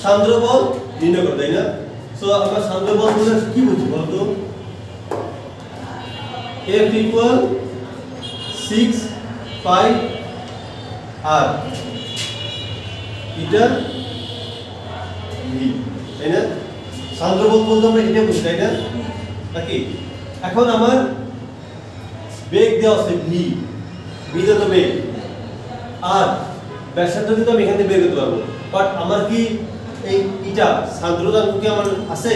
সান্দ্র বল নির্ণয় করো, তাই না? সো আমরা সান্দ্র বল বলে কি বুঝি বলতো? F equal 6 pi r এটা v, তাই না? সান্দ্র বল বলতে আমরা এটা বুঝি, তাই না? নাকি? এখন আমার বেগ দেওয়া আছে v, তো বেগ, আর ব্যাসার্ধ কিন্তু আমি এখান থেকে বের করতে পারবো, বাট আমার কি এই এটা সান্দ্রতাঙ্ক কি আমার আছে,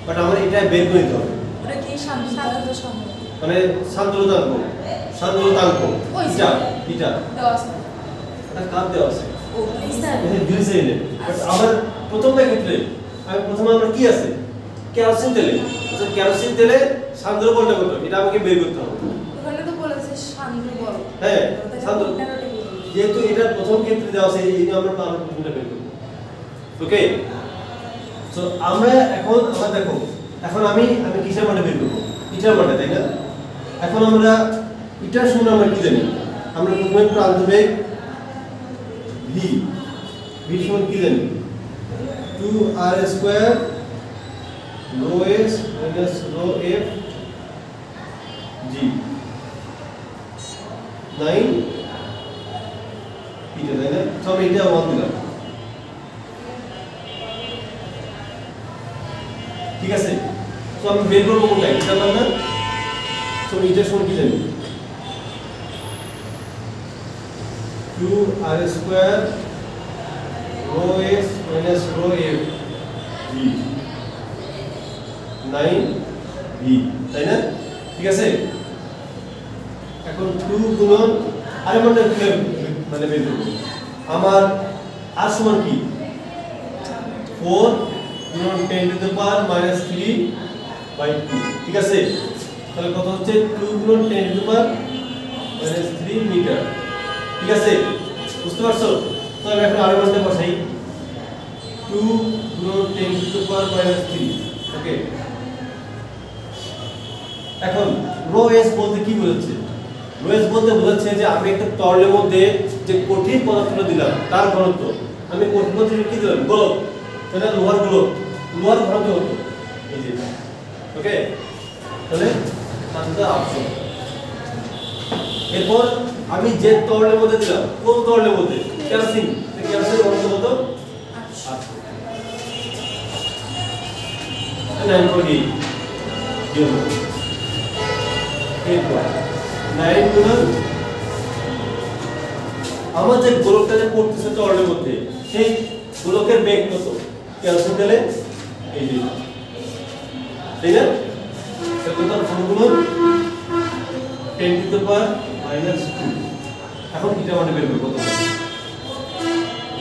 বাট আমার এটা বের করে নিতে হবে। ওটা কি সান্দ্রতা সম্পর্ক মানে সান্দ্রতাঙ্ক এটা দেওয়া আছে, এটা কার দেওয়া আছে? ও স্যার এটা গ্লিসারিনের। বাট আমার প্রথমটা ক্ষেত্রে প্রথমে আমার কি আছে? কেরোসিন তেলে। আচ্ছা, কেরোসিন তেলে সান্দ্র বলটা কত এটা আমাকে বের করতে হবে। ওখানে তো বলেছে সান্দ্র বল, হ্যাঁ সান্দ্র, যেহেতু এটা প্রথম ক্ষেত্রে দেওয়া আছে এই জন্য আমরা প্রথমটা বের করব। ওকে, সো আমরা এখন আমরা দেখো এখন আমি কিসের মানটা বের করব? ইটার মানটা, তাই না? এখন আমরা ইটার সমান আমরা কি জানি? আমরা প্রথমে প্রান্ত বেগ v সমান কি জানি? 2r square rho s minus rho f g 9 এটা, তাই না? তো আমরা এটা 1 দিলাম, ঠিক আছে? তো আমি বের করব কোনটা? এটা না, তো এটা সমান কি জানি? 2r square rho s minus rho f g 9 v, তাই না? ঠিক আছে? এখন 2 গুণন আর মানে মানে বের করব। আমার r সমান কি? 4 গুণন 10 টু দ্য পাওয়ার -3/2, ঠিক আছে? তাহলে কত হচ্ছে? 2 গুণন 10 টু দ্য পাওয়ার -3 মিটার, ঠিক আছে? বুঝতে পারছো? তো আমি এখন আর মানটা বসাই, 2 গুণন 10 টু দ্য পাওয়ার -3, ওকে? এখন রো এস বলতে কি বোঝাচ্ছে? রো এস বলতে বোঝাচ্ছে যে আমি একটা তরলের মধ্যে যে কঠিন পদার্থটা দিলাম তার ঘনত্ব, আমি কঠিন পদার্থটা কি দিলাম? গোলক, এটা লোহার গোলক, লোহার ঘনত্ব হতো এই যে, ওকে? তাহলে আনসার অপশন। এরপর আমি যে তরলের মধ্যে দিলাম, কোন তরলের মধ্যে? কেরোসিন, কেরোসিন ঘনত্ব কত? 8 9.8 9 গুণন আমার যে গোলকটা যে পড়তেছে তরলের মধ্যে সেই গোলকের বেগ কত? কেরোসিন তেলে এই যে, তাই না? তাহলে তার গুণন 10 টু দ্য পাওয়ার -2। এখন এটা মানে বের করব কত?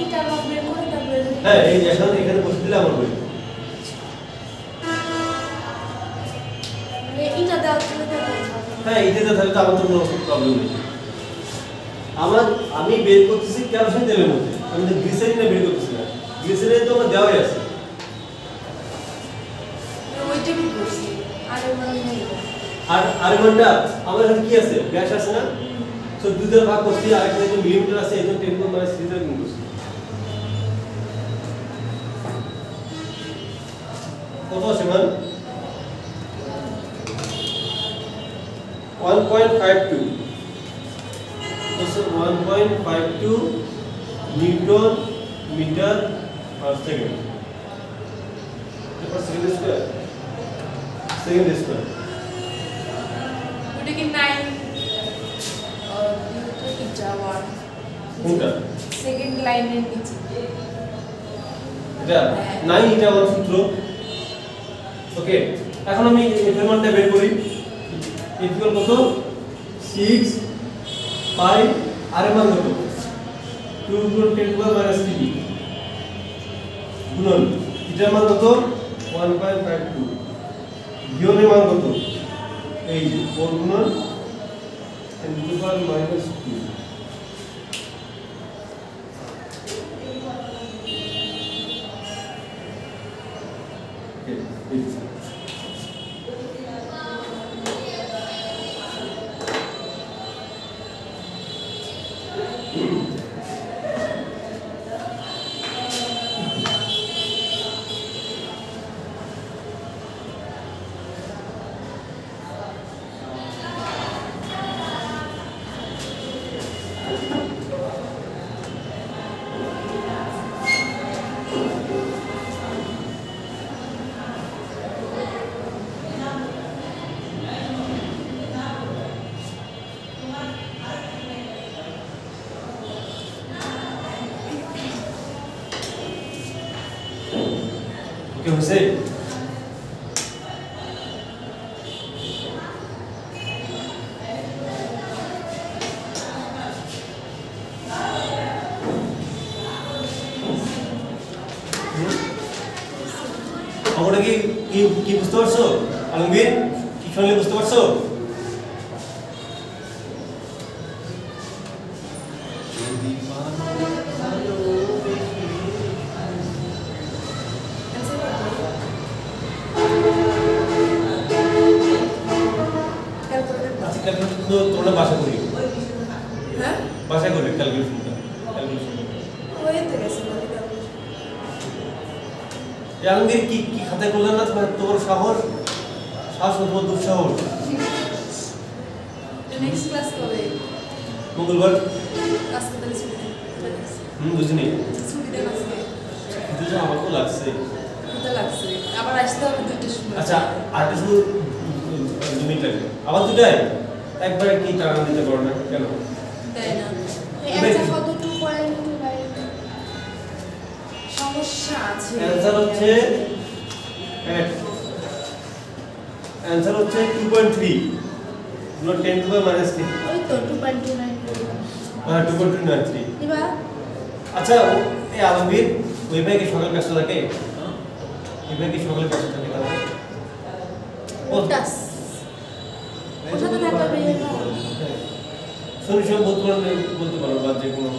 এটা লগ বের করে তারপরে হ্যাঁ এই যে এখানে বসে দিলে আমার বের, এটা দেওয়া চলে যাবে। হ্যাঁ এটা তাহলে তো আমার তো কোনো প্রবলেম নেই। আমি বের করতেছি কেরোসিন তেলের মধ্যে, আমি তো গ্লিসারিনে বের করতেছি না, গ্লিসারিনে তো আমার দেওয়াই আছে। ওইটা কি করছি আর আরেকটা আমার এখানে কি আছে? ব্যাস আছে না? সো দুই দ্বারা ভাগ করছি, আর এখানে যে মিলিমিটার আছে এজন্য 10 - 3 দ্বারা গুণ করছি। কত আছে মান? 1.52, তো 1.52 newton metre per second, second square, second square. ওটা কি 9 কি যাওয়ার কোনটা? সেকেন্ড লাইনের নিচে এটা 9, এটা আমার সূত্র, ওকে? এখন আমি এর মানটা বের করি। ইকুয়াল কত? 6 পাই, আর এর মান কত? 2 গুণ 10 টু পাওয়ার -3 গুণন এটার মান কত? 1.52, বিয়োগের মান কত? এই যে 4 গুণন 10 টু the power -2। ওকে হয়েছে? ওটা কি কি বুঝতে পারছো আলমগীর? কি শুনলে বুঝতে পারছো? তোমরা বাসা করি, হ্যাঁ বাসা করবে ক্যালকুলেশনটা। হইতে গেছে আলমগীর কি কি খাতায় করলেন না? তোমার সাহস সাহস তোমার দুঃসাহস। নেক্সট ক্লাস কবে? মঙ্গলবার। আজকে তাহলে ছুটি দেন। বুঝিনি। ছুটি দেন আজকে। কিন্তু তো আমাকেও লাগছে। এটা লাগছে আবার আসতে হবে 2টার সময়। আচ্ছা আরেকটা শুধু 2 মিনিট লাগবে। আবার 2টায় একবারে কি টাকা দিতে পারো না কেন? তাই না এটা কত 2.29 সমস্যা আছে। অ্যানসার হচ্ছে 2.3 গুলো 10 টু পাওয়ার -3। ওই তো 2.29 2.93। দিবা আচ্ছা এই আলমগীর ওই ভাই কি সকাল ব্যস্ত থাকে? ওই ভাই কি সকালে ব্যস্ত থাকে তাহলে? ওটাস ওটা তো থাকবে না শনি সোম বুধ বলতে পারো বা যে কোনো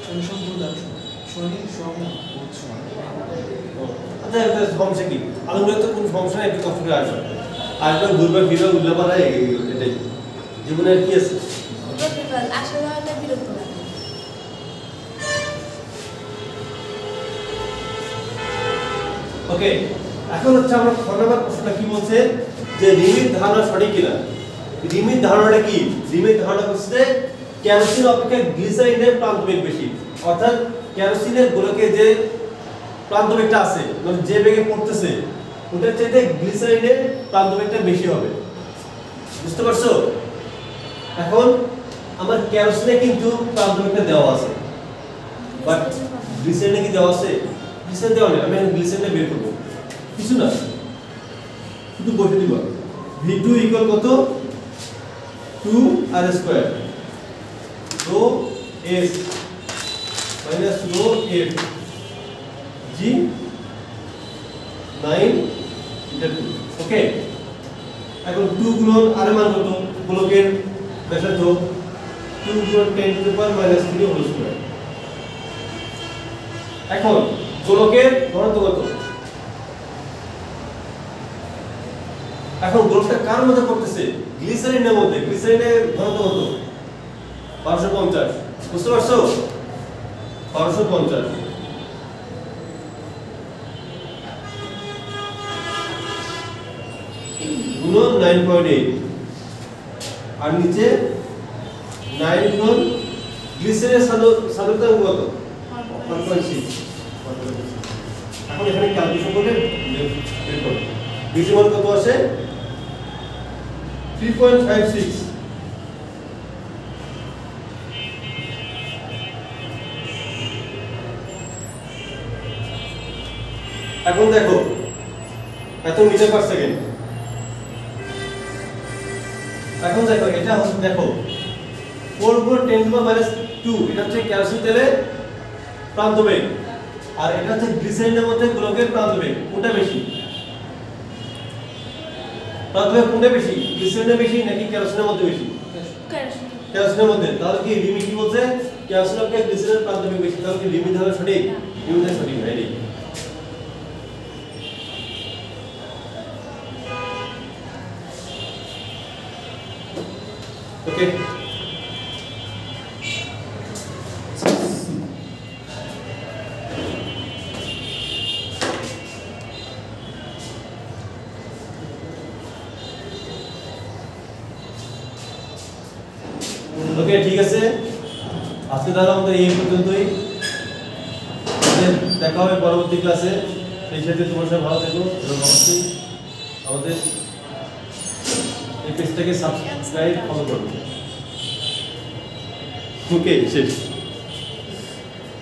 শনি সোম বুধ আর শনি সোম বুধ সোম। আচ্ছা এটা সমস্যা কি? আলমগীর তো কোনো সমস্যা নেই, একটু কষ্ট করে আসবে আসবে ঘুরবে ফিরবে উল্লাপাড়া এটাই জীবনে আর কি আছে? ওটা দিবা আসলে হলে বিরক্ত লাগে ওকে এখন হচ্ছে আমরা খ নম্বর প্রশ্নটা কি বলছে যে লিমিট ধারণা সঠিক কিনা। লিমিট ধারণাটা কি? লিমিট ধারণা হচ্ছে কেরোসিন অপেক্ষা গ্লিসারিনের প্রান্তবেগ বেশি, অর্থাৎ কেরোসিনের গোলকে যে প্রান্তবেগটা আছে মানে যে বেগে পড়তেছে ওটার চাইতে গ্লিসারিনের প্রান্তবেগটা বেশি হবে। বুঝতে পারছো? এখন আমার কেরোসিনে কিন্তু প্রান্তবেগটা দেওয়া আছে বাট গ্লিসারিনে কি দেওয়া আছে? গ্লিসারিন দেওয়া নেই। আমি গ্লিসারিনটা বের করব, কিছু না শুধু বসে দিব V2 ইকুয়াল কত? 2r² rho s minus rho f g 9 এটা 2। ওকে এখন 2 গুণন r এর মান কত? গোলকের ব্যাসার্ধ 2 গুণন 10 to the power -3 whole square. এখন গোলকের ঘনত্ব কত? এখন গোলকটা কার মধ্যে পড়তেছে? গ্লিসারিনের মধ্যে। গ্লিসারিনের ঘনত্ব কত? 1250। বুঝতে পারছো? 1250 গুণন 9.8 আর নিচে 9 গুণন গ্লিসারিনের সান্দ্রতা কত? 1.6। এখন এখানে ক্যালকুলেশন করলে বের করো। বিসিমল কত আসে? 3.56। এখন দেখো এত মিটার পার সেকেন্ড। এখন দেখো এটা হচ্ছে দেখো 4/10⁻²। এটা হচ্ছে কেরোসিন তেলের প্রান্তবেগ আর এটা হচ্ছে গ্লিসারিনের মধ্যে গোলকের প্রান্তবেগ। কোনটা বেশি? প্রান্তবেগ কোনটা বেশি? গ্লিসারিনের বেশি নাকি কেরোসিনের মধ্যে বেশি? কেরোসিনের মধ্যে। তাহলে কি লিমিট কি বলছে? কেরোসিন অপেক্ষা গ্লিসারিনের প্রান্তবেগ বেশি। তাহলে কি লিমিট হলো সঠিক? লিমিট সঠিক হয়নি। ওকে ওকে ঠিক আছে, আজকে তাহলে আমাদের এই পর্যন্তই। দেখা হবে পরবর্তী ক্লাসে। সেই সাথে তোমার সাথে ভালো থেকো এবং অবশ্যই আমাদের এই পেজটাকে সাবস্ক্রাইব ফলো করবে। ওকে শেষ।